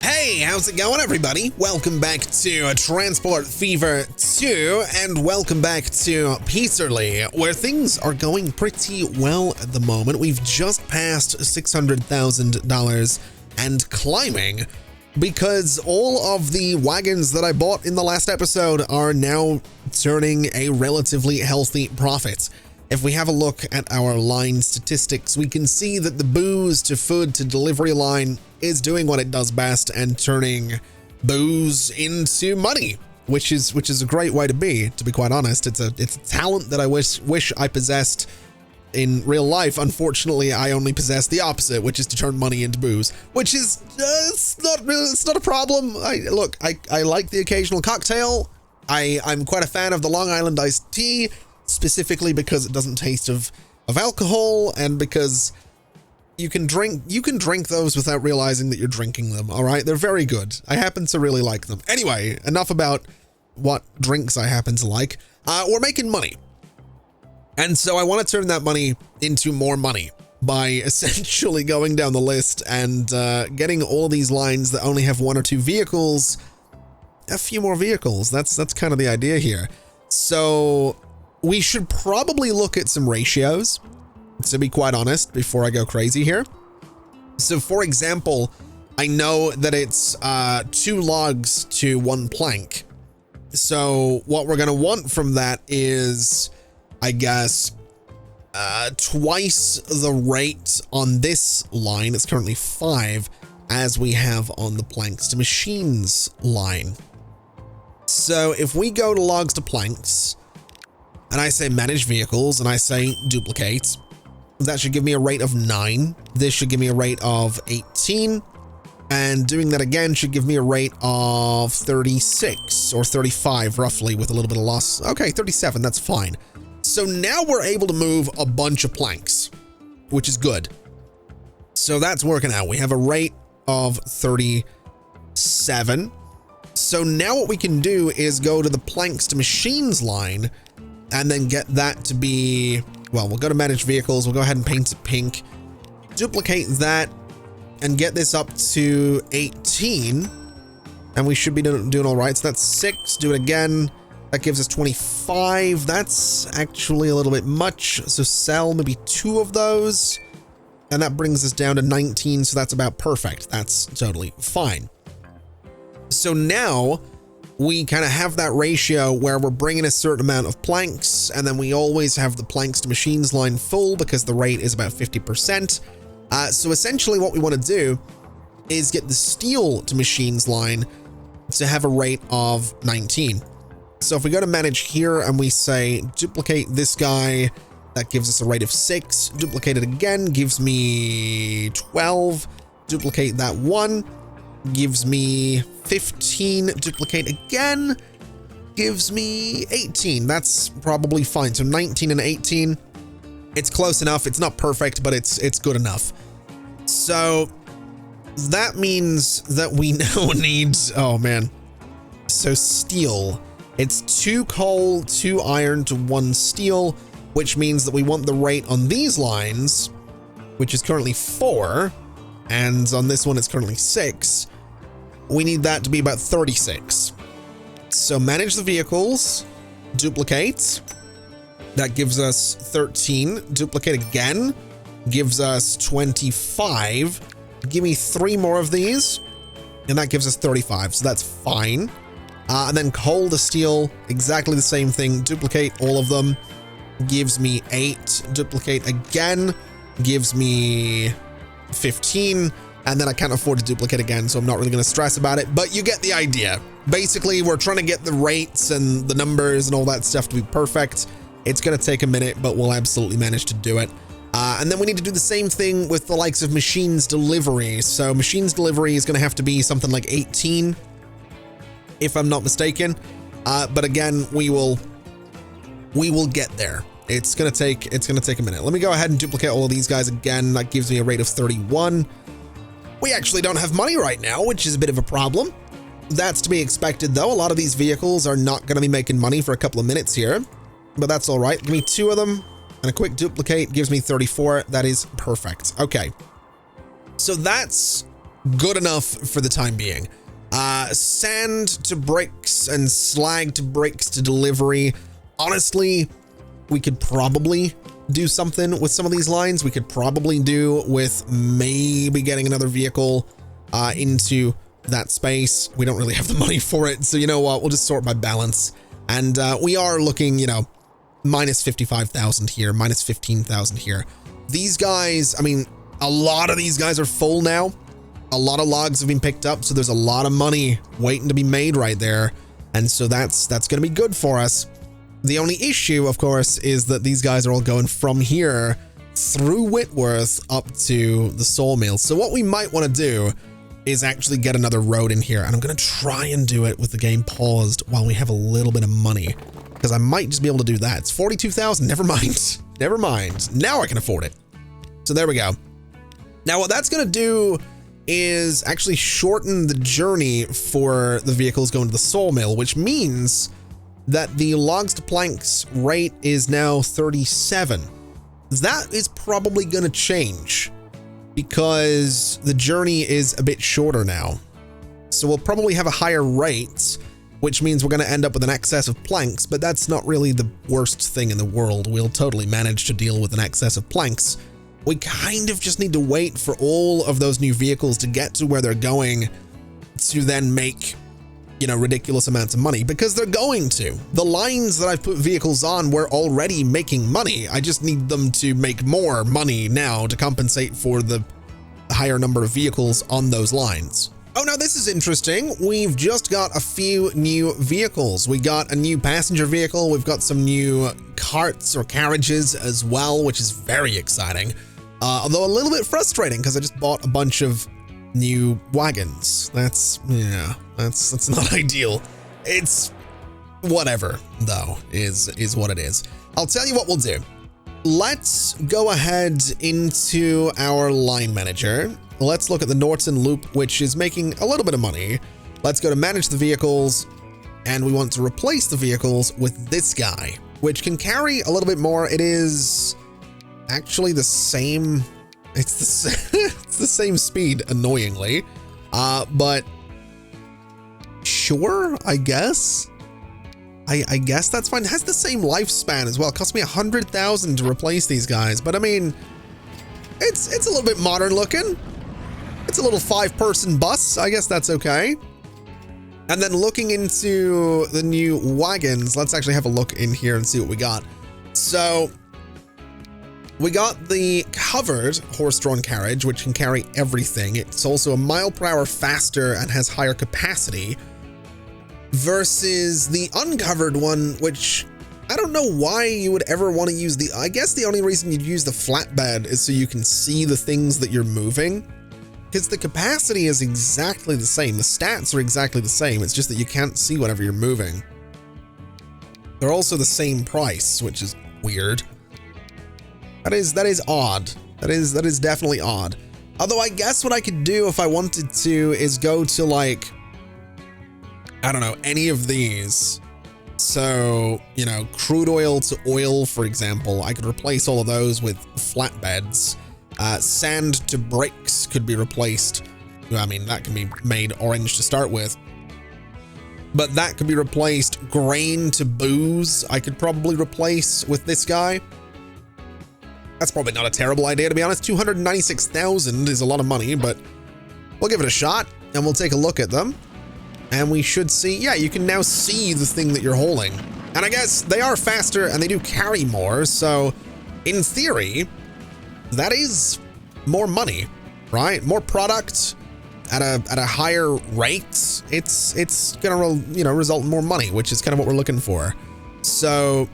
Hey, how's it going, everybody? Welcome back to Transport Fever 2, and welcome back to Peterly, where things are going pretty well at the moment. We've just passed $600,000 and climbing, because all of the wagons that I bought in the last episode are now turning a relatively healthy profit. If we have a look at our line statistics, we can see that the booze to food to delivery line is doing what it does best and turning booze into money, which is a great way to be quite honest. It's a talent that I wish I possessed in real life. Unfortunately, I only possess the opposite, which is to turn money into booze, which is it's not a problem. I like the occasional cocktail. I'm quite a fan of the Long Island iced tea, specifically because it doesn't taste of alcohol, and because you can drink those without realizing that you're drinking them. All right, they're very good. I happen to really like them. Anyway, enough about what drinks I happen to like. We're making money, and so I want to turn that money into more money by essentially going down the list and getting all these lines that only have one or two vehicles a few more vehicles. That's kind of the idea here. So we should probably look at some ratios, to be quite honest, before I go crazy here. So for example, I know that it's 2 logs to 1 plank. So what we're going to want from that is, I guess, twice the rate on this line. It's currently 5 as we have on the planks to machines line. So if we go to logs to planks, and I say manage vehicles, and I say duplicate, that should give me a rate of 9. This should give me a rate of 18. And doing that again should give me a rate of 36 or 35, roughly, with a little bit of loss. Okay, 37, that's fine. So now we're able to move a bunch of planks, which is good. So that's working out. We have a rate of 37. So now what we can do is go to the planks to machines line and then get that to be, well, we'll go to manage vehicles. We'll go ahead and paint it pink, duplicate that, and get this up to 18. And we should be doing all right. So that's 6. Do it again. That gives us 25. That's actually a little bit much. So sell maybe 2 of those. And that brings us down to 19. So that's about perfect. That's totally fine. So now we kind of have that ratio where we're bringing a certain amount of planks, and then we always have the planks to machines line full because the rate is about 50%. So essentially what we want to do is get the steel to machines line to have a rate of 19. So if we go to manage here and we say duplicate this guy, that gives us a rate of 6. Duplicate it again, gives me 12. Duplicate that one, gives me 15. Duplicate again, gives me 18. That's probably fine. So 19 and 18, it's close enough. It's not perfect, but it's good enough. So that means that we now need, oh man, so steel. It's 2 coal, 2 iron to 1 steel, which means that we want the rate on these lines, which is currently 4, and on this one it's currently 6. We need that to be about 36. So manage the vehicles, duplicate. That gives us 13. Duplicate again, gives us 25. Give me 3 more of these, and that gives us 35. So that's fine. And then coal to steel, exactly the same thing. Duplicate all of them, gives me 8. Duplicate again, gives me 15. And then I can't afford to duplicate again, so I'm not really going to stress about it, but you get the idea. Basically, we're trying to get the rates and the numbers and all that stuff to be perfect. It's going to take a minute, but we'll absolutely manage to do it. And then we need to do the same thing with the likes of machines delivery. So machines delivery is going to have to be something like 18, if I'm not mistaken. But again, we will get there. It's going to take a minute. Let me go ahead and duplicate all of these guys again. That gives me a rate of 31. We actually don't have money right now, which is a bit of a problem. That's to be expected, though. A lot of these vehicles are not going to be making money for a couple of minutes here, but that's all right. Give me 2 of them, and a quick duplicate gives me 34. That is perfect. Okay. So that's good enough for the time being. Sand to bricks and slag to bricks to delivery. Honestly, we could probably do something with some of these lines. We could probably do with maybe getting another vehicle into that space. We don't really have the money for it. So you know what? We'll just sort by balance. And we are looking, you know, minus 55,000 here, minus 15,000 here. These guys, I mean, a lot of these guys are full now. A lot of logs have been picked up, so there's a lot of money waiting to be made right there. And so that's going to be good for us. The only issue, of course, is that these guys are all going from here through Whitworth up to the sawmill. So what we might want to do is actually get another road in here. And I'm going to try and do it with the game paused while we have a little bit of money, because I might just be able to do that. It's 42,000. Never mind. Never mind. Now I can afford it. So there we go. Now what that's going to do is actually shorten the journey for the vehicles going to the sawmill, which means that the logs to planks rate is now 37. That is probably going to change because the journey is a bit shorter now. So we'll probably have a higher rate, which means we're going to end up with an excess of planks, but that's not really the worst thing in the world. We'll totally manage to deal with an excess of planks. We kind of just need to wait for all of those new vehicles to get to where they're going to then make, you know, ridiculous amounts of money, because they're going to. The lines that I've put vehicles on were already making money. I just need them to make more money now to compensate for the higher number of vehicles on those lines. Oh, now this is interesting. We've just got a few new vehicles. We got a new passenger vehicle. We've got some new carts or carriages as well, which is very exciting. Although a little bit frustrating because I just bought a bunch of new wagons. That's not ideal. It's whatever though, is what it is. I'll tell you what we'll do. Let's go ahead into our line manager. Let's look at the Norton Loop, which is making a little bit of money. Let's go to manage the vehicles, and we want to replace the vehicles with this guy, which can carry a little bit more. It is actually the same. It's the same speed, annoyingly. But sure, I guess. I guess that's fine. It has the same lifespan as well. It cost me 100,000 to replace these guys, but I mean, it's a little bit modern looking. It's a little 5-person bus. I guess that's okay. And then looking into the new wagons, let's actually have a look in here and see what we got. So we got the covered horse-drawn carriage, which can carry everything. It's also a mile per hour faster and has higher capacity, versus the uncovered one, which I don't know why you would ever want to use the, I guess the only reason you'd use the flatbed is so you can see the things that you're moving, because the capacity is exactly the same. The stats are exactly the same. It's just that you can't see whatever you're moving. They're also the same price, which is weird. That is odd. That is definitely odd. Although I guess what I could do if I wanted to is go to, like, I don't know, any of these. So, you know, crude oil to oil, for example, I could replace all of those with flatbeds. Sand to bricks could be replaced. I mean, that can be made orange to start with, but that could be replaced. Grain to booze, I could probably replace with this guy. That's probably not a terrible idea, to be honest. 296,000 is a lot of money, but we'll give it a shot and we'll take a look at them. And we should see, yeah, you can now see the thing that you're hauling. And I guess they are faster and they do carry more. So in theory, that is more money, right? More product at a higher rate. It's gonna, you know, result in more money, which is kind of what we're looking for. So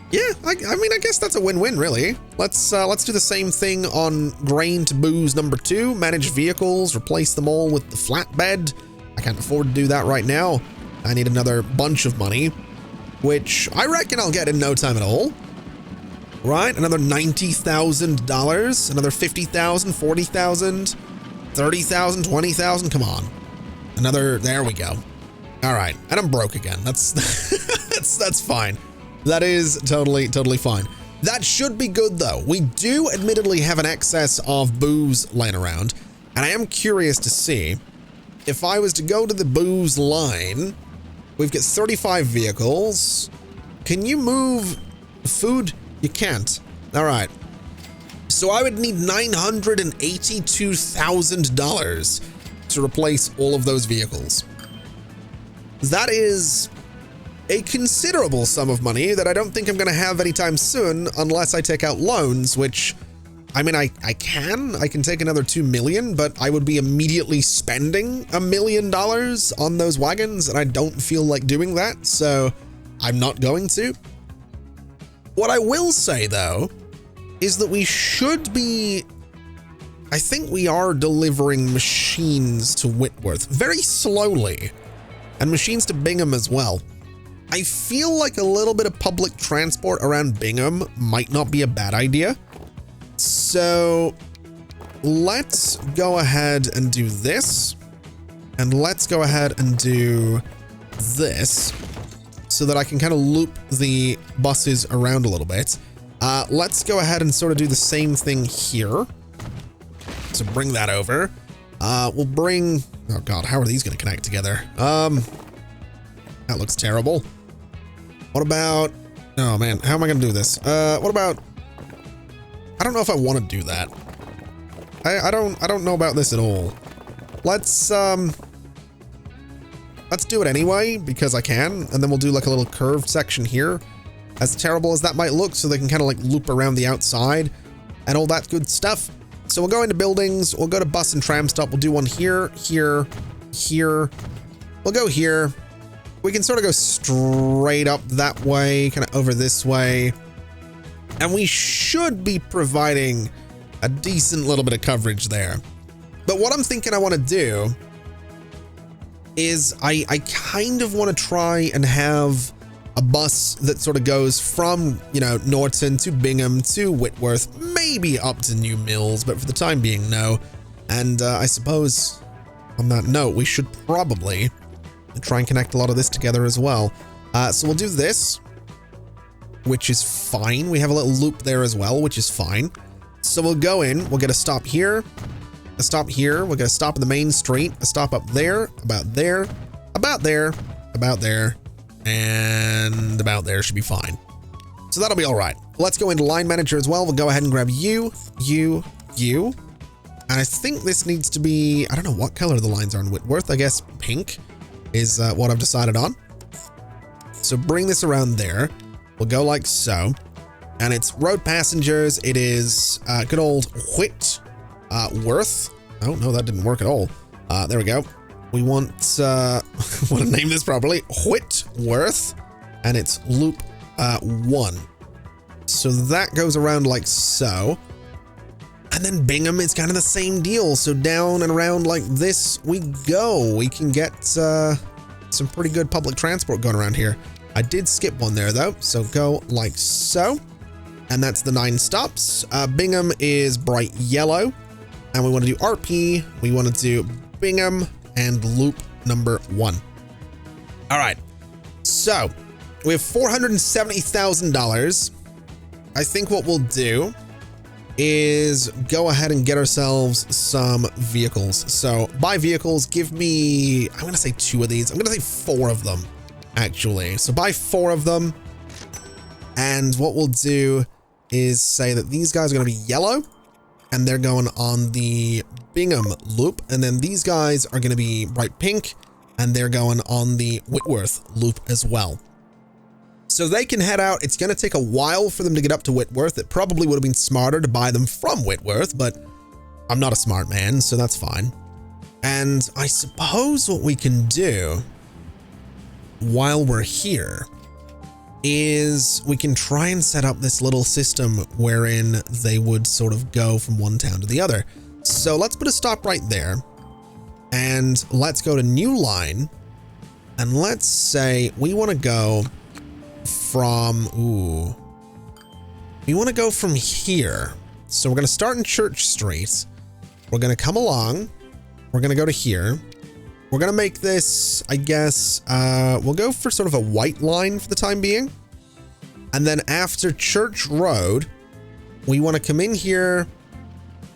yeah, I mean, I guess that's a win-win, really. Let's do the same thing on grain to booze number 2, manage vehicles, replace them all with the flatbed. I can't afford to do that right now. I need another bunch of money, which I reckon I'll get in no time at all. Right, another $90,000, another 50,000, 40,000, 30,000, 20,000. Come on, another. There we go. All right, and I'm broke again. That's that's fine. That is totally fine. That should be good though. We do admittedly have an excess of booze laying around, And I am curious to see if I was to go to the booze line, we've got 35 vehicles. Can you move food? You can't. All right. So I would need $982,000 to replace all of those vehicles. That is a considerable sum of money that I don't think I'm going to have anytime soon unless I take out loans, which, I mean, I can take another 2 million, but I would be immediately spending $1 million on those wagons, and I don't feel like doing that, so I'm not going to. What I will say, though, is that we should be, I think we are delivering machines to Whitworth very slowly, and machines to Bingham as well. I feel like a little bit of public transport around Bingham might not be a bad idea. So let's go ahead and do this. And let's go ahead and do this so that I can kind of loop the buses around a little bit. Let's go ahead and sort of do the same thing here. So bring that over. We'll bring, oh God, how are these going to connect together? That looks terrible. What about, oh man, how am I going to do this? What about, I don't know if I want to do that. I don't know about this at all. Let's do it anyway, because I can, and then we'll do like a little curved section here, as terrible as that might look, so they can kind of like loop around the outside and all that good stuff. So we'll go into buildings, we'll go to bus and tram stop, we'll do one here, here, here. We'll go here. We can sort of go straight up that way, kind of over this way. And we should be providing a decent little bit of coverage there. But what I'm thinking I want to do is I kind of want to try and have a bus that sort of goes from, you know, Norton to Bingham to Whitworth, maybe up to New Mills, but for the time being, no. And I suppose on that note, we should probably try and connect a lot of this together as well. So we'll do this, which is fine. We have a little loop there as well, which is fine. So we'll go in, we'll get a stop here, a stop here, we'll get a stop in the main street, a stop up there, about there, about there, about there, and about there should be fine. So that'll be all right. Let's go into line manager as well. We'll go ahead and grab you. And I think this needs to be, I don't know what color the lines are in Whitworth. I guess pink is what I've decided on. So bring this around there. We'll go like so. And it's road passengers. It is good old Whitworth. Oh, no, that didn't work at all. There we go. We want to name this properly. Whitworth. And it's loop 1. So that goes around like so. And then Bingham is kind of the same deal. So down and around like this we go. We can get some pretty good public transport going around here. I did skip one there though. So go like so. And that's the 9 stops. Bingham is bright yellow. And we want to do RP. We want to do Bingham and loop number 1. All right. So we have $470,000. I think what we'll do is go ahead and get ourselves some vehicles. So buy vehicles, give me, I'm going to say 2 of these. I'm going to say 4 of them, actually. So buy 4 of them. And what we'll do is say that these guys are going to be yellow and they're going on the Bingham loop. And then these guys are going to be bright pink and they're going on the Whitworth loop as well. So they can head out. It's going to take a while for them to get up to Whitworth. It probably would have been smarter to buy them from Whitworth, but I'm not a smart man, so that's fine. And I suppose what we can do while we're here is we can try and set up this little system wherein they would sort of go from one town to the other. So let's put a stop right there and let's go to new line. And let's say we want to go from, we want to go from here. So we're going to start in Church Street. We're going to come along. We're going to go to here. We're going to make this, I guess, we'll go for sort of a white line for the time being. And then after Church Road, we want to come in here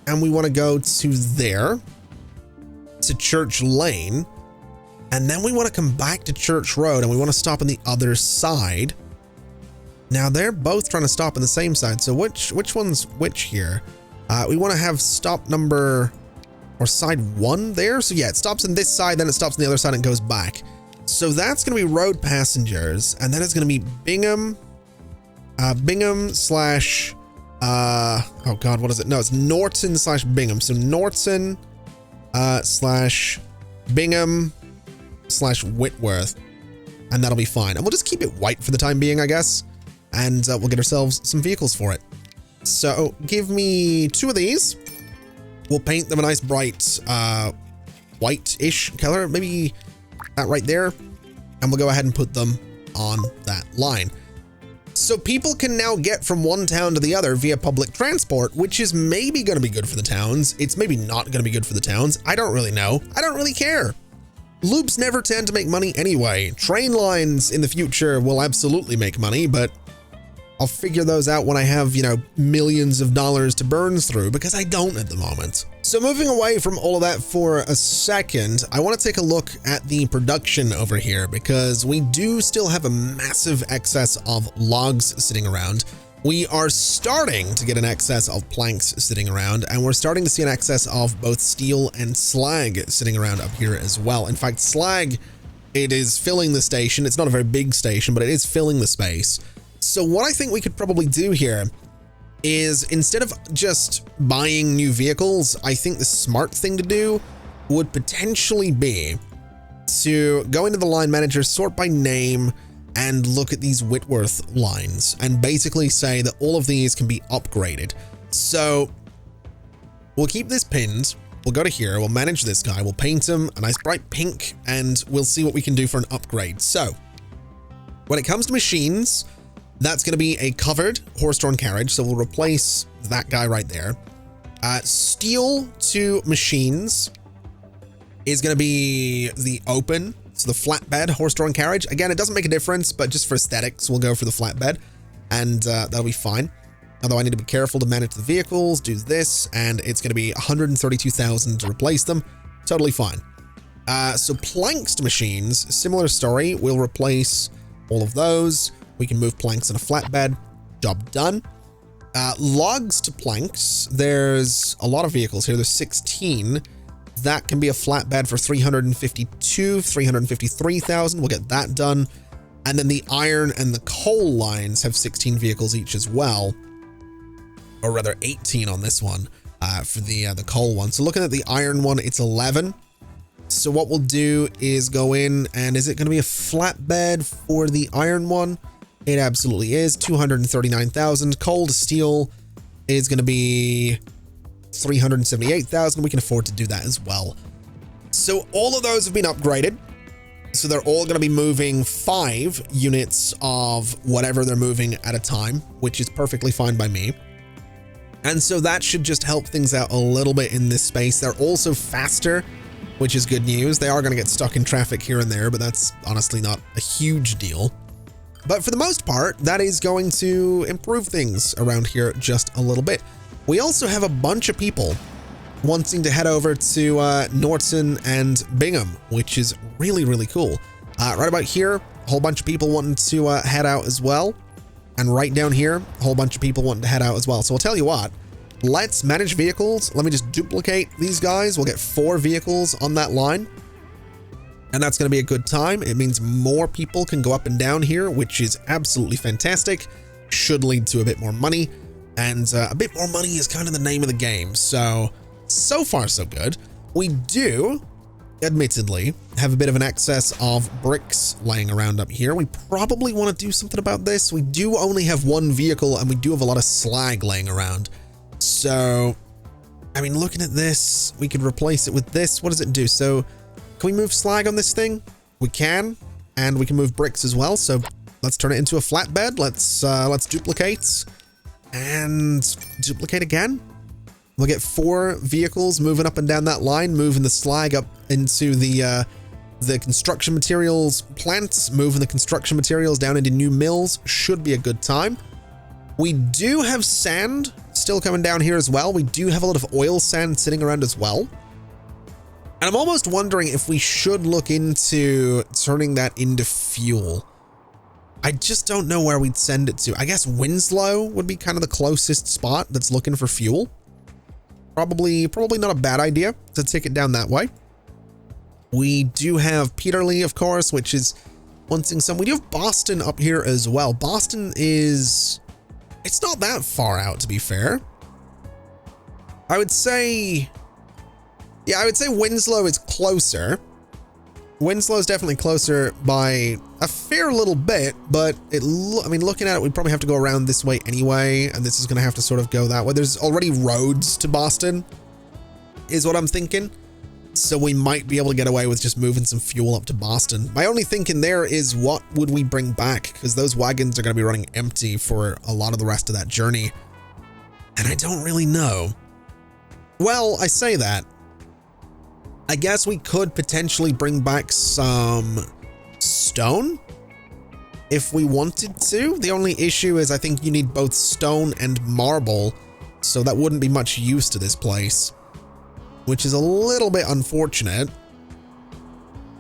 and we want to go to there. to Church Lane. And then we want to come back to Church Road and we want to stop on the other side. Now they're both trying to stop on the same side. So which one's which here? We want to have stop number or side 1 there. So yeah, it stops on this side, then it stops on the other side and goes back. So that's going to be road passengers. And then it's going to be Bingham slash, oh God, what is it? No, it's Norton slash Bingham. So Norton, slash Bingham slash Whitworth. And that'll be fine. And we'll just keep it white for the time being, I guess. And we'll get ourselves some vehicles for it. So give me 2 of these. We'll paint them a nice bright white-ish color, maybe that right there. And we'll go ahead and put them on that line. So people can now get from one town to the other via public transport, which is maybe going to be good for the towns. It's maybe not going to be good for the towns. I don't really know. I don't really care. Loops never tend to make money anyway. Train lines in the future will absolutely make money, but I'll figure those out when I have, you know, millions of dollars to burn through, because I don't at the moment. So moving away from all of that for a second, I want to take a look at the production over here, because we do still have a massive excess of logs sitting around. We are starting to get an excess of planks sitting around, and we're starting to see an excess of both steel and slag sitting around up here as well. In fact, slag, it is filling the station. It's not a very big station, but it is filling the space. So what I think we could probably do here is, instead of just buying new vehicles, I think the smart thing to do would potentially be to go into the line manager, sort by name, and look at these Whitworth lines and basically say that all of these can be upgraded. So we'll keep this pinned. We'll go to here. We'll manage this guy. We'll paint him a nice bright pink, and we'll see what we can do for an upgrade. So when it comes to machines, that's going to be a covered horse-drawn carriage, so we'll replace that guy right there. Steel to machines is going to be the open, so the flatbed horse-drawn carriage. Again, it doesn't make a difference, but just for aesthetics, we'll go for the flatbed, and that'll be fine. Although I need to be careful to manage the vehicles, do this, and it's going to be 132,000 to replace them. Totally fine. So planks to machines, similar story. We'll replace all of those. We can move planks in a flatbed. Job done. Logs to planks. There's a lot of vehicles here. There's 16. That can be a flatbed for 353,000. We'll get that done. And then the iron and the coal lines have 16 vehicles each as well. Or rather 18 on this one for the coal one. So looking at the iron one, it's 11. So what we'll do is go in, and is it going to be a flatbed for the iron one? It absolutely is. 239,000. Coal to steel is going to be 378,000. We can afford to do that as well. So all of those have been upgraded. So they're all going to be moving 5 units of whatever they're moving at a time, which is perfectly fine by me. And so that should just help things out a little bit in this space. They're also faster, which is good news. They are going to get stuck in traffic here and there, but that's honestly not a huge deal. But for the most part, that is going to improve things around here just a little bit. We also have a bunch of people wanting to head over to Norton and Bingham, which is really, really cool. Right about here, a whole bunch of people wanting to head out as well. And right down here, a whole bunch of people wanting to head out as well. So I'll tell you what, let's manage vehicles. Let me just duplicate these guys. We'll get 4 vehicles on that line. And that's going to be a good time. It means more people can go up and down here, which is absolutely fantastic. Should lead to a bit more money. And a bit more money is kind of the name of the game. So far, so good. We do, admittedly, have a bit of an excess of bricks laying around up here. We probably want to do something about this. We do only have 1 vehicle, and we do have a lot of slag laying around. So, I mean, looking at this, we could replace it with this. What does it do? So, can we move slag on this thing? We can, and we can move bricks as well. So let's turn it into a flatbed. Let's duplicate and duplicate again. We'll get 4 vehicles moving up and down that line, moving the slag up into the construction materials plants, moving the construction materials down into new mills. Should be a good time. We do have sand still coming down here as well. We do have a lot of oil sand sitting around as well. And I'm almost wondering if we should look into turning that into fuel. I just don't know where we'd send it to. I guess Winslow would be kind of the closest spot that's looking for fuel. Probably not a bad idea to take it down that way. We do have Peterlee, of course, which is wanting some. We do have Boston up here as well. Boston is... It's not that far out, to be fair. I would say... Yeah, I would say Winslow is closer. Winslow is definitely closer by a fair little bit, but I mean, looking at it, we'd probably have to go around this way anyway, and this is going to have to sort of go that way. There's already roads to Boston, is what I'm thinking. So we might be able to get away with just moving some fuel up to Boston. My only thinking there is, what would we bring back? Because those wagons are going to be running empty for a lot of the rest of that journey. And I don't really know. Well, I say that. I guess we could potentially bring back some stone if we wanted to. The only issue is I think you need both stone and marble, so that wouldn't be much use to this place, which is a little bit unfortunate.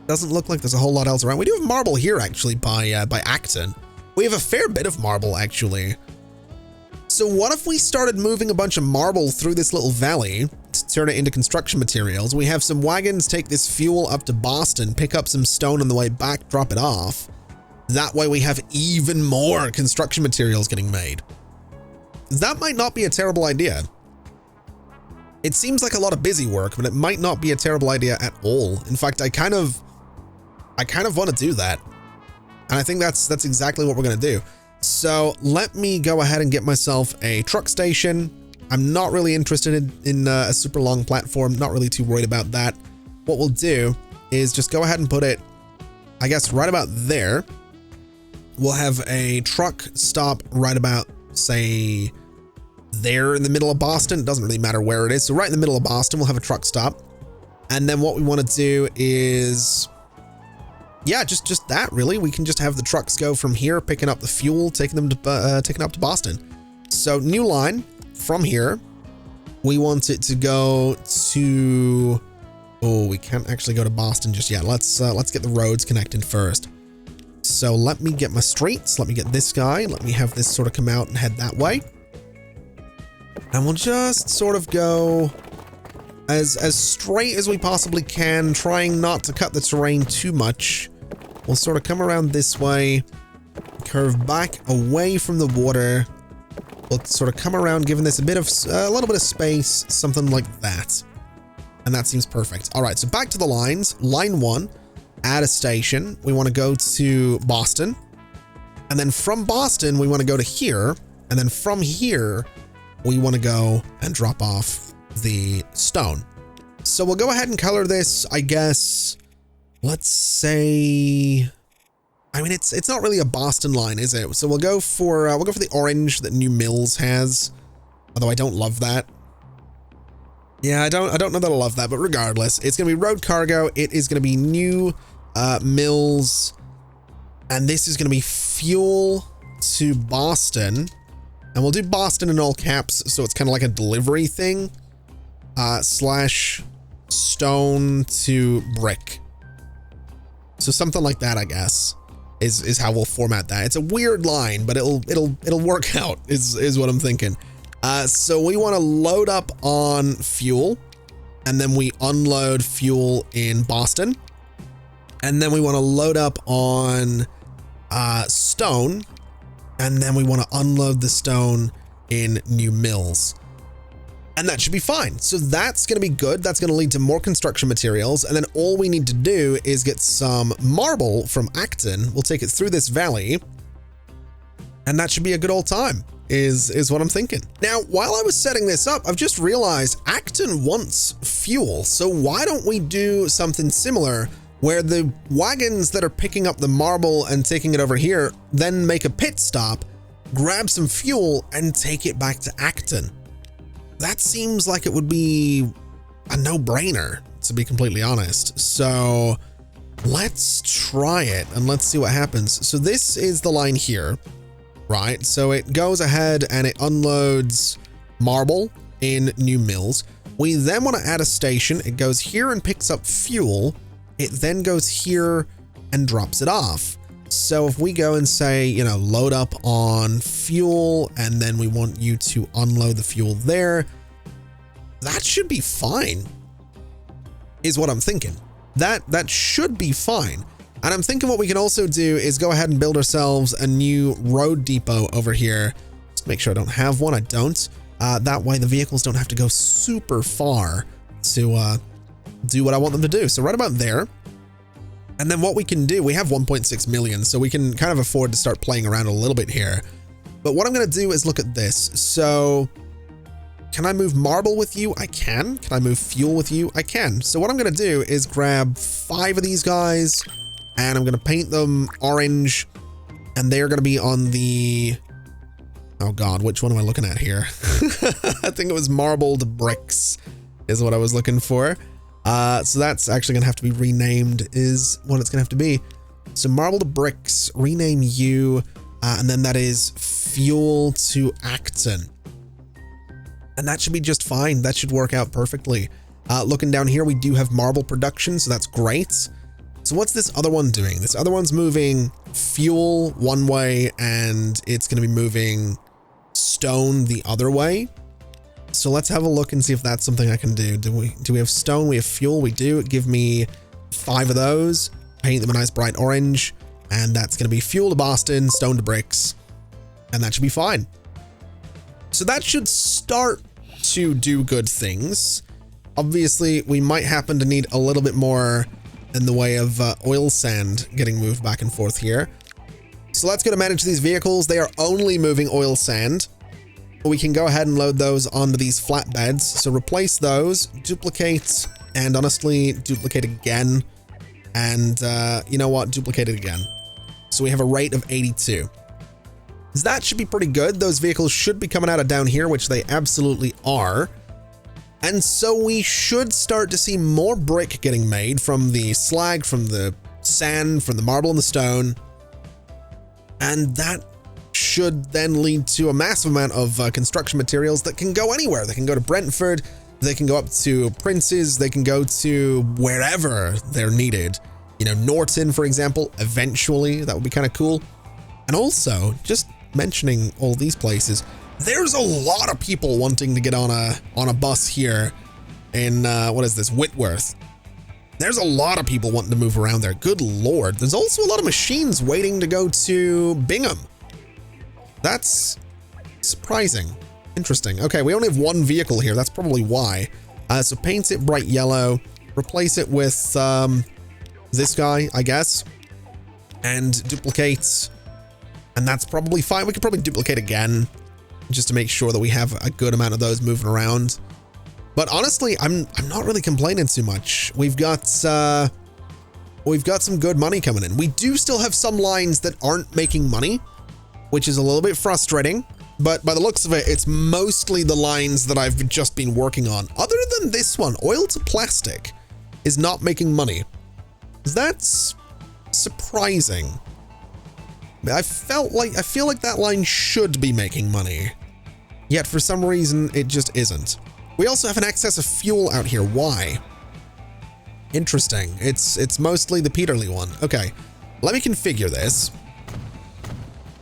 Doesn't look like there's a whole lot else around. We do have marble here, actually, by Acton. We have a fair bit of marble, actually. So what if we started moving a bunch of marble through this little valley to turn it into construction materials? We have some wagons take this fuel up to Boston, pick up some stone on the way back, drop it off. That way we have even more construction materials getting made. That might not be a terrible idea. It seems like a lot of busy work, but it might not be a terrible idea at all. In fact, I kind of want to do that. And I think that's exactly what we're going to do. So let me go ahead and get myself a truck station. I'm not really interested in a super long platform. Not really too worried about that. What we'll do is just go ahead and put it, I guess, right about there. We'll have a truck stop right about, say, there in the middle of Boston. It doesn't really matter where it is. So right in the middle of Boston, we'll have a truck stop. And then what we want to do is... yeah, just that really. We can just have the trucks go from here, picking up the fuel, taking up to Boston. So new line from here. We want it to go to... oh, we can't actually go to Boston just yet. Let's get the roads connected first. So let me get my streets. Let me get this guy. Let me have this sort of come out and head that way. And we'll just sort of go as straight as we possibly can, trying not to cut the terrain too much. We'll sort of come around this way, curve back away from the water. We'll sort of come around, giving this a little bit of space, something like that. And that seems perfect. All right, so back to the lines. Line 1, add a station. We want to go to Boston. And then from Boston, we want to go to here. And then from here, we want to go and drop off the stone. So we'll go ahead and color this, I guess. Let's say, I mean, it's not really a Boston line, is it? So we'll go for the orange that New Mills has. Although I don't love that. Yeah, I don't know that I love that, but regardless, it's going to be road cargo. It is going to be New Mills, and this is going to be fuel to Boston. And we'll do Boston in all caps, so it's kind of like a delivery thing. Slash stone to brick. So something like that, I guess, is how we'll format that. It's a weird line, but it'll work out, is what I'm thinking. So we want to load up on fuel, and then we unload fuel in Boston. And then we want to load up on stone, and then we want to unload the stone in New Mills. And that should be fine. So that's going to be good. That's going to lead to more construction materials. And then all we need to do is get some marble from Acton. We'll take it through this valley. And that should be a good old time, is what I'm thinking. Now, while I was setting this up, I've just realized Acton wants fuel. So why don't we do something similar where the wagons that are picking up the marble and taking it over here then make a pit stop, grab some fuel, and take it back to Acton? That seems like it would be a no-brainer, to be completely honest. So let's try it and let's see what happens. So this is the line here, right? So it goes ahead and it unloads marble in New Mills. We then want to add a station. It goes here and picks up fuel. It then goes here and drops it off. So if we go and say, you know, load up on fuel, and then we want you to unload the fuel there, that should be fine, is what I'm thinking. That should be fine. And I'm thinking what we can also do is go ahead and build ourselves a new road depot over here. Just make sure I don't have one. I don't. That way the vehicles don't have to go super far to do what I want them to do. So right about there. And then what we can do, we have 1.6 million, so we can kind of afford to start playing around a little bit here. But what I'm going to do is look at this. So can I move marble with you? I can. Can I move fuel with you? I can. So what I'm going to do is grab 5 of these guys, and I'm going to paint them orange, and they're going to be on the... Oh God, which one am I looking at here? I think it was marbled bricks is what I was looking for. So that's actually going to have to be renamed is what it's going to have to be. So marbled bricks, rename you, and then that is fuel to Acton. And that should be just fine. That should work out perfectly. Looking down here, we do have marble production, so that's great. So what's this other one doing? This other one's moving fuel one way, and it's going to be moving stone the other way. So let's have a look and see if that's something I can do. Do we have stone? We have fuel. We do. Give me 5 of those. Paint them a nice bright orange. And that's going to be fuel to Boston, stone to bricks. And that should be fine. So that should start to do good things. Obviously, we might happen to need a little bit more in the way of oil sand getting moved back and forth here. So let's go to manage these vehicles. They are only moving oil sand. We can go ahead and load those onto these flatbeds. So replace those, duplicate, and honestly, duplicate again. And you know what? Duplicate it again. So we have a rate of 82. That should be pretty good. Those vehicles should be coming out of down here, which they absolutely are. And so we should start to see more brick getting made from the slag, from the sand, from the marble and the stone. And that should then lead to a massive amount of construction materials that can go anywhere. They can go to Brentford, they can go up to Prince's, they can go to wherever they're needed. You know, Norton, for example, eventually, that would be kind of cool. And also, just mentioning all these places, there's a lot of people wanting to get on a bus here in, what is this, Whitworth. There's a lot of people wanting to move around there. Good Lord. There's also a lot of machines waiting to go to Bingham. That's surprising. Interesting. Okay, we only have 1 vehicle here. That's probably why. So paint it bright yellow. Replace it with this guy, I guess. And duplicate. And that's probably fine. We could probably duplicate again, just to make sure that we have a good amount of those moving around. But honestly, I'm not really complaining too much. We've got some good money coming in. We do still have some lines that aren't making money, which is a little bit frustrating. But by the looks of it, it's mostly the lines that I've just been working on. Other than this one, oil to plastic is not making money. That's surprising. I feel like that line should be making money, yet for some reason it just isn't. We also have an excess of fuel out here. Why? Interesting. It's mostly the Peterlee one. Okay, let me configure this,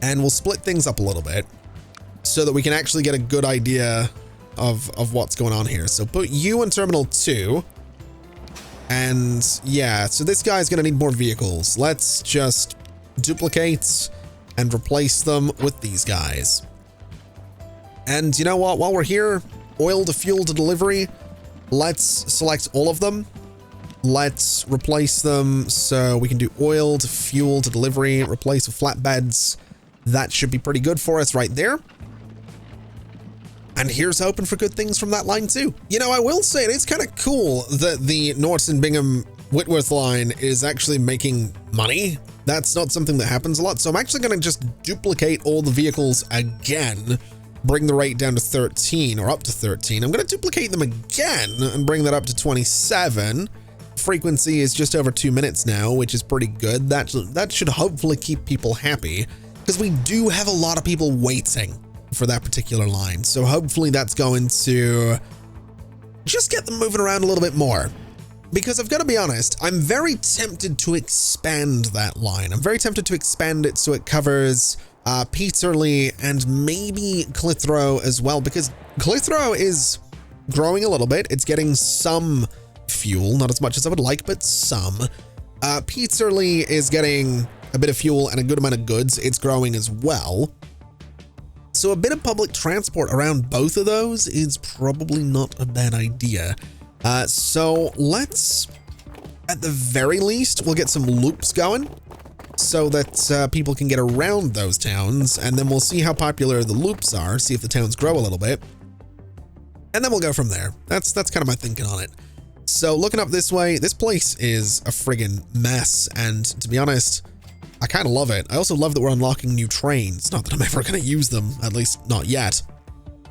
and we'll split things up a little bit so that we can actually get a good idea of what's going on here. So put you in terminal 2, and yeah, so this guy's gonna need more vehicles. Let's just duplicate and replace them with these guys. And you know what? While we're here, oil to fuel to delivery, let's select all of them. Let's replace them so we can do oil to fuel to delivery, replace with flatbeds. That should be pretty good for us right there. And here's hoping for good things from that line too. You know, I will say it's kind of cool that the Norton Bingham Whitworth line is actually making money. That's not something that happens a lot. So I'm actually going to just duplicate all the vehicles again, bring the rate down to 13 or up to 13. I'm going to duplicate them again and bring that up to 27. Frequency is just over 2 minutes now, which is pretty good. That should hopefully keep people happy, because we do have a lot of people waiting for that particular line. So hopefully that's going to just get them moving around a little bit more. Because I've got to be honest, I'm very tempted to expand that line. I'm very tempted to expand it so it covers Peterlee and maybe Clitheroe as well, because Clitheroe is growing a little bit. It's getting some fuel, not as much as I would like, but some. Peterlee is getting a bit of fuel and a good amount of goods. It's growing as well. So a bit of public transport around both of those is probably not a bad idea. So let's, at the very least, we'll get some loops going so that people can get around those towns, and then we'll see how popular the loops are, see if the towns grow a little bit, and then we'll go from there. That's kind of my thinking on it. So looking up this way, this place is a friggin' mess, and to be honest, I kind of love it. I also love that we're unlocking new trains. Not that I'm ever going to use them, at least not yet.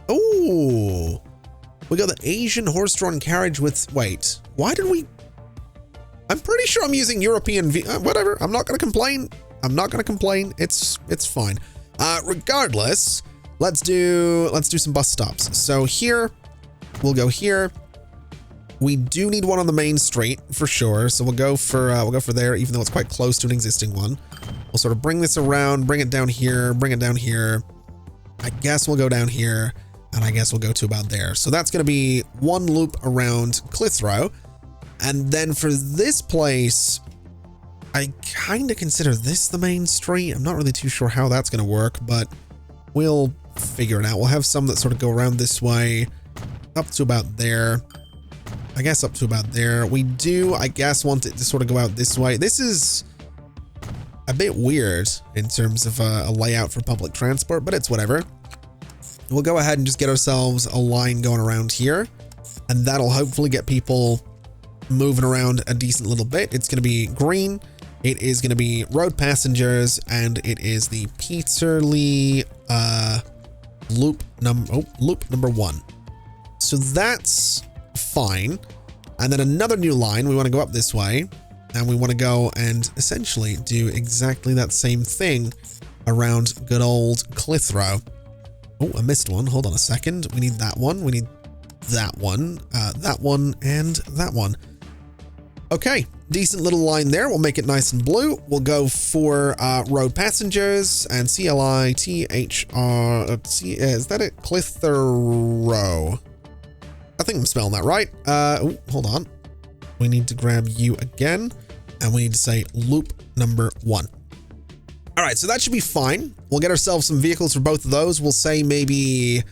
Oh, we got the Asian horse-drawn carriage with, wait, why did we? I'm pretty sure I'm using European, whatever. I'm not going to complain. I'm not going to complain. It's fine. Regardless, let's do some bus stops. So here, we'll go here. We do need one on the main street for sure. So we'll go for there, even though it's quite close to an existing one. We'll sort of bring this around, bring it down here, bring it down here. I guess we'll go down here, and I guess we'll go to about there. So that's going to be one loop around Clitheroe. And then for this place, I kind of consider this the main street. I'm not really too sure how that's going to work, but we'll figure it out. We'll have some that sort of go around this way, up to about there. I guess up to about there. We do, I guess, want it to sort of go out this way. This is a bit weird in terms of a layout for public transport, but it's whatever. We'll go ahead and just get ourselves a line going around here, and that'll hopefully get people moving around a decent little bit. It's going to be green. It is going to be road passengers, and it is the Peterlee loop number 1. So that's fine. And then another new line. We want to go up this way, and we want to go and essentially do exactly that same thing around good old Clitheroe. Oh, I missed one. Hold on a second. We need that one. We need that one, and that one. Okay, decent little line there. We'll make it nice and blue. We'll go for road passengers and CLITHR. Is that it? Clitheroe. I think I'm spelling that right. Oh, hold on. We need to grab you again, and we need to say loop number 1. All right, so that should be fine. We'll get ourselves some vehicles for both of those. We'll say maybe,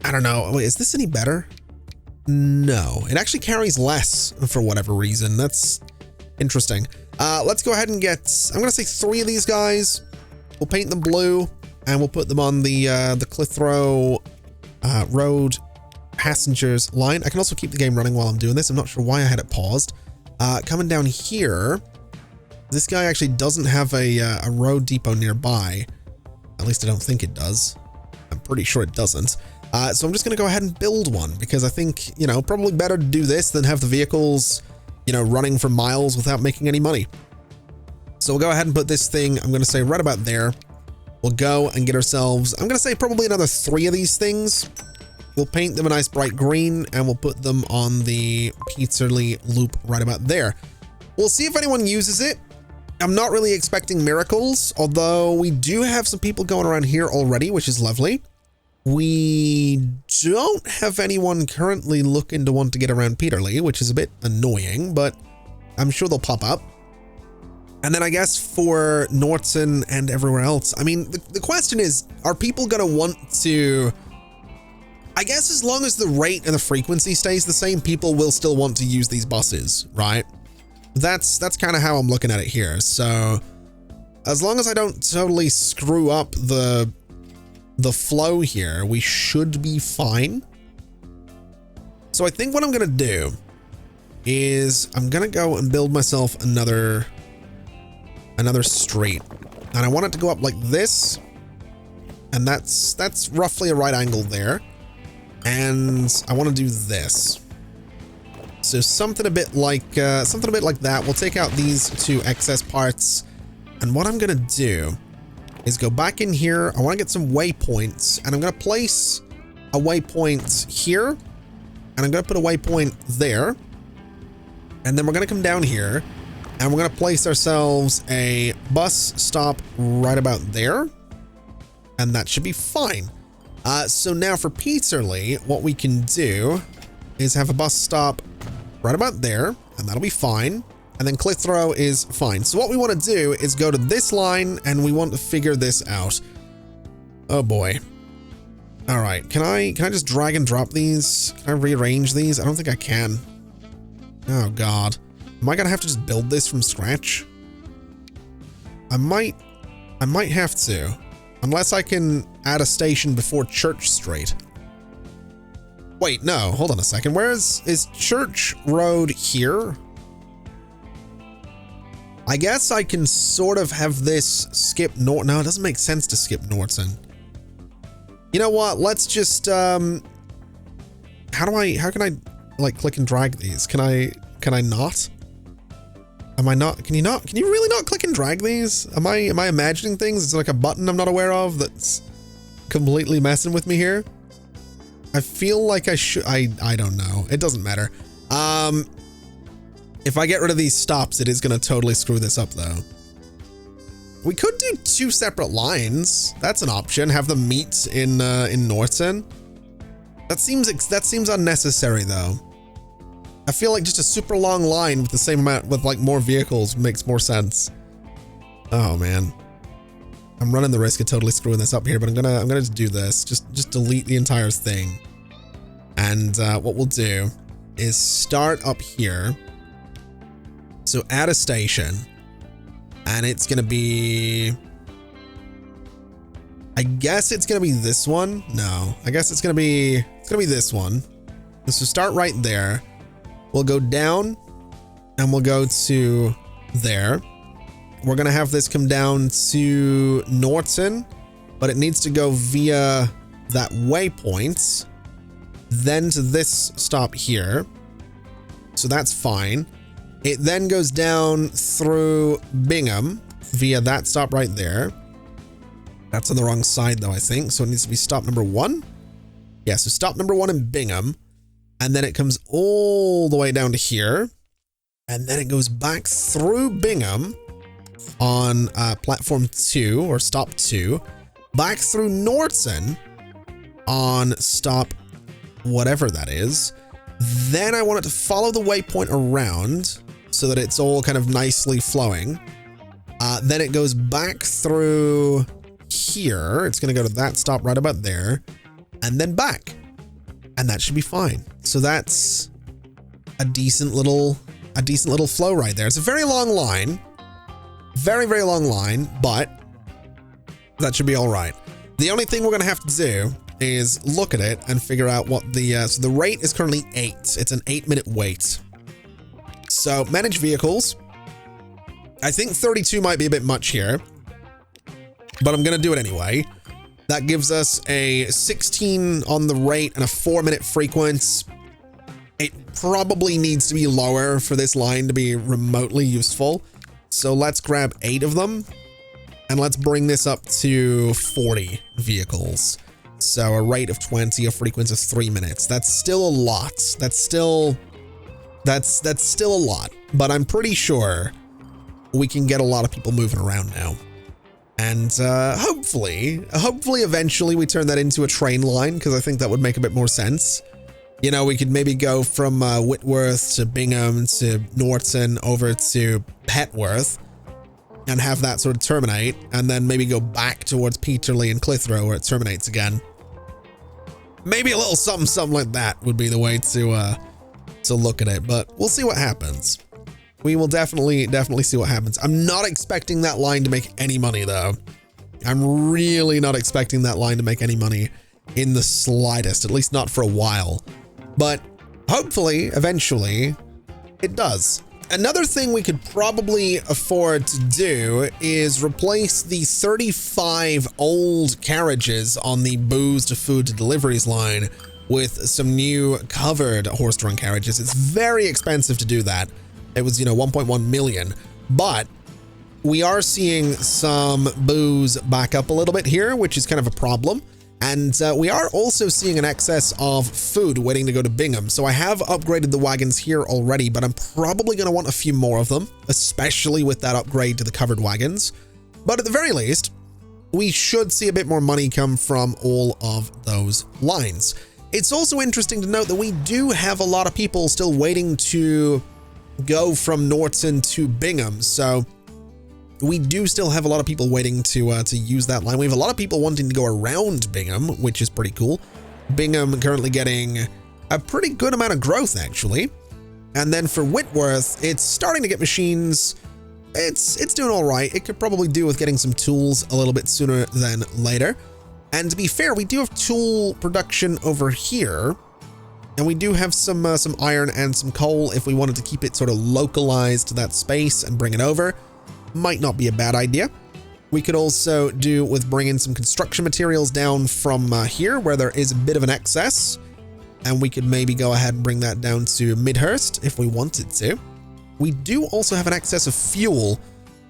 I don't know. Wait, is this any better? No, it actually carries less for whatever reason. That's interesting. Let's go ahead and get, I'm going to say 3 of these guys. We'll paint them blue, and we'll put them on the Clitheroe road passengers line. I can also keep the game running while I'm doing this. I'm not sure why I had it paused. Coming down here, this guy actually doesn't have a road depot nearby. At least I don't think it does. I'm pretty sure it doesn't. So I'm just going to go ahead and build one, because I think, you know, probably better to do this than have the vehicles, you know, running for miles without making any money. So we'll go ahead and put this thing, I'm going to say right about there. We'll go and get ourselves, I'm going to say probably another 3 of these things. We'll paint them a nice bright green, and we'll put them on the Peterlee loop right about there. We'll see if anyone uses it. I'm not really expecting miracles, although we do have some people going around here already, which is lovely. We don't have anyone currently looking to want to get around Peterlee, which is a bit annoying, but I'm sure they'll pop up. And then I guess for Norton and everywhere else, I mean, the question is, are people going to want to, I guess as long as the rate and the frequency stays the same, people will still want to use these buses, right? That's kind of how I'm looking at it here. So as long as I don't totally screw up the flow here, we should be fine. So I think what I'm going to do is I'm going to go and build myself another street. And I want it to go up like this. And that's roughly a right angle there. And I want to do this. So something a bit like that. We'll take out these 2 excess parts. And what I'm going to do is go back in here. I want to get some waypoints, and I'm going to place a waypoint here and I'm going to put a waypoint there. And then we're going to come down here and we're going to place ourselves a bus stop right about there. And that should be fine. So now for Peterlee, what we can do is have a bus stop right about there, and that'll be fine. And then Clitheroe is fine. So what we want to do is go to this line and we want to figure this out. Oh boy. All right. Can I just drag and drop these? Can I rearrange these? I don't think I can. Oh God. Am I going to have to just build this from scratch? I might have to. Unless I can add a station before Church Street. Wait, no, hold on a second. Where is Church Road here? I guess I can sort of have this skip Norton. No, it doesn't make sense to skip Norton. You know what? Let's just, how can I like click and drag these? Can I not? Am I not? Can you really not click and drag these? Am I imagining things? It's like a button I'm not aware of that's completely messing with me here. I feel like I should, I don't know. It doesn't matter. If I get rid of these stops, it is going to totally screw this up though. We could do 2 separate lines. That's an option. Have them meet in Norton. That seems unnecessary though. I feel like just a super long line with the same amount, with like more vehicles makes more sense. Oh man. I'm running the risk of totally screwing this up here, but I'm gonna just do this. Just delete the entire thing. And what we'll do is start up here. So add a station. And it's gonna be, I guess it's gonna be this one. No, I guess it's gonna be this one. So start right there. We'll go down and we'll go to there. We're going to have this come down to Norton, but it needs to go via that waypoint, then to this stop here. So that's fine. It then goes down through Bingham via that stop right there. That's on the wrong side though, I think. So it needs to be stop number 1. Yeah, so stop number 1 in Bingham. And then it comes all the way down to here. And then it goes back through Bingham on platform 2 or stop 2, back through Norton on stop whatever that is. Then I want it to follow the waypoint around so that it's all kind of nicely flowing. Then it goes back through here. It's going to go to that stop right about there and then back. And that should be fine. So that's a decent little flow right there. It's a very long line, very, very long line, but that should be all right. The only thing we're going to have to do is look at it and figure out what the, so the rate is currently 8. It's an 8-minute wait. So manage vehicles. I think 32 might be a bit much here, but I'm going to do it anyway. That gives us a 16 on the rate and a 4-minute frequency. It probably needs to be lower for this line to be remotely useful. So let's grab 8 of them and let's bring this up to 40 vehicles. So a rate of 20, a frequency of 3 minutes. That's still a lot. That's still a lot, but I'm pretty sure we can get a lot of people moving around now. And hopefully eventually we turn that into a train line, because I think that would make a bit more sense. You know, we could maybe go from Whitworth to Bingham to Norton over to Petworth and have that sort of terminate, and then maybe go back towards Peterlee and Clitheroe where it terminates again. Maybe a little something like that would be the way to look at it, but we'll see what happens. We will definitely see what happens. I'm not expecting that line to make any money though. I'm really not expecting that line to make any money in the slightest, at least not for a while. But hopefully, eventually, it does. Another thing we could probably afford to do is replace the 35 old carriages on the booze to food to deliveries line with some new covered horse-drawn carriages. It's very expensive to do that. It was, 1.1 million, but we are seeing some booze back up a little bit here, which is kind of a problem. And we are also seeing an excess of food waiting to go to Bingham. So I have upgraded the wagons here already, but I'm probably going to want a few more of them, especially with that upgrade to the covered wagons. But at the very least, we should see a bit more money come from all of those lines. It's also interesting to note that we do have a lot of people still waiting to go from Norton to Bingham. So we do still have a lot of people waiting to use that line. We have a lot of people wanting to go around Bingham, which is pretty cool. Bingham currently getting a pretty good amount of growth, actually. And then for Whitworth, it's starting to get machines. It's doing all right. It could probably do with getting some tools a little bit sooner than later. And to be fair, we do have tool production over here. And we do have some iron and some coal if we wanted to keep it sort of localized to that space and bring it over. Might not be a bad idea. We could also do with bringing some construction materials down from here where there is a bit of an excess. And we could maybe go ahead and bring that down to Midhurst if we wanted to. We do also have an excess of fuel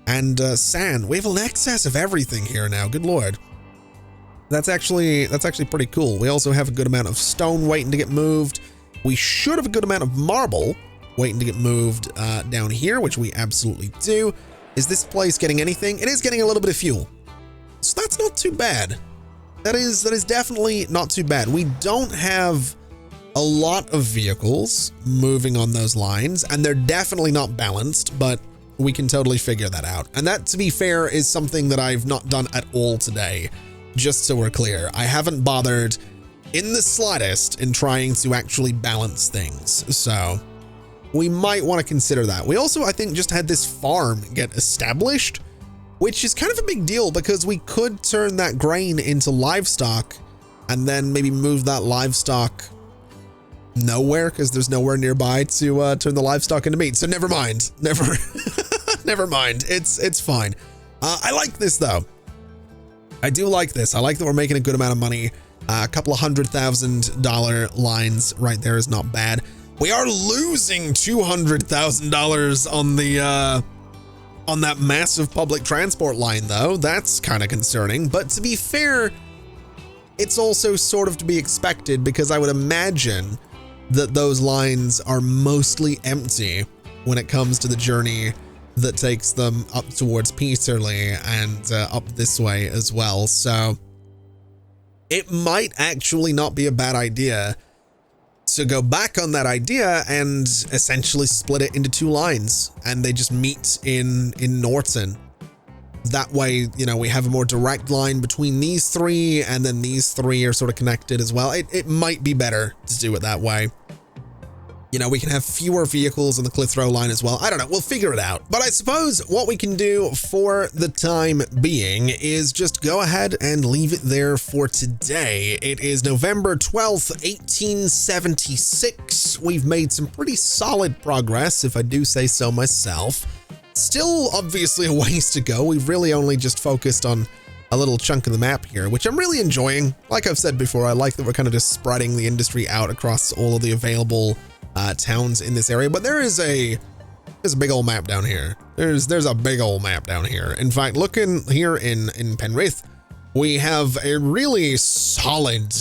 and sand. We have an excess of everything here now. Good Lord. That's actually pretty cool. We also have a good amount of stone waiting to get moved. We should have a good amount of marble waiting to get moved down here, which we absolutely do. Is this place getting anything? It is getting a little bit of fuel. So that's not too bad. That is definitely not too bad. We don't have a lot of vehicles moving on those lines, and they're definitely not balanced, but we can totally figure that out. And that, to be fair, is something that I've not done at all today. Just so we're clear, I haven't bothered in the slightest in trying to actually balance things. So we might want to consider that. We also, I think, just had this farm get established, which is kind of a big deal because we could turn that grain into livestock and then maybe move that livestock nowhere because there's nowhere nearby to turn the livestock into meat. So never mind. Never mind. It's fine. I like this though. I do like this. I like that we're making a good amount of money. A couple of $100,000 lines right there is not bad. We are losing $200,000 on the on that massive public transport line though. That's kind of concerning, but to be fair, it's also sort of to be expected because I would imagine that those lines are mostly empty when it comes to the journey that takes them up towards Peterlee and up this way as well. So it might actually not be a bad idea to go back on that idea and essentially split it into two lines and they just meet in Norton. That way, you know, we have a more direct line between these three and then these three are sort of connected as well. It might be better to do it that way. You know, we can have fewer vehicles on the Clitheroe line as well. I don't know. We'll figure it out. But I suppose what we can do for the time being is just go ahead and leave it there for today. It is November 12th, 1876. We've made some pretty solid progress, if I do say so myself. Still, obviously, a ways to go. We've really only just focused on a little chunk of the map here, which I'm really enjoying. Like I've said before, I like that we're kind of just spreading the industry out across all of the available towns in this area. But there's a big old map down here. There's a big old map down here. In fact, looking here in Penrith, we have a really solid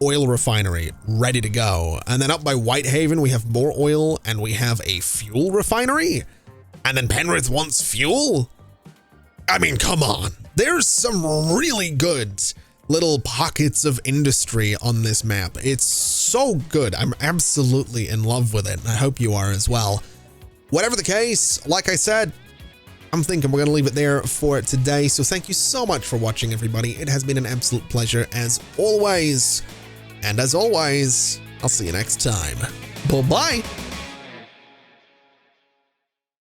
oil refinery ready to go. And then up by Whitehaven, we have more oil and we have a fuel refinery. And then Penrith wants fuel? I mean, come on. There's some really good little pockets of industry on this map. It's so good. I'm absolutely in love with it. And I hope you are as well. Whatever the case, like I said, I'm thinking we're going to leave it there for today. So thank you so much for watching, everybody. It has been an absolute pleasure as always. And as always, I'll see you next time. Bye-bye.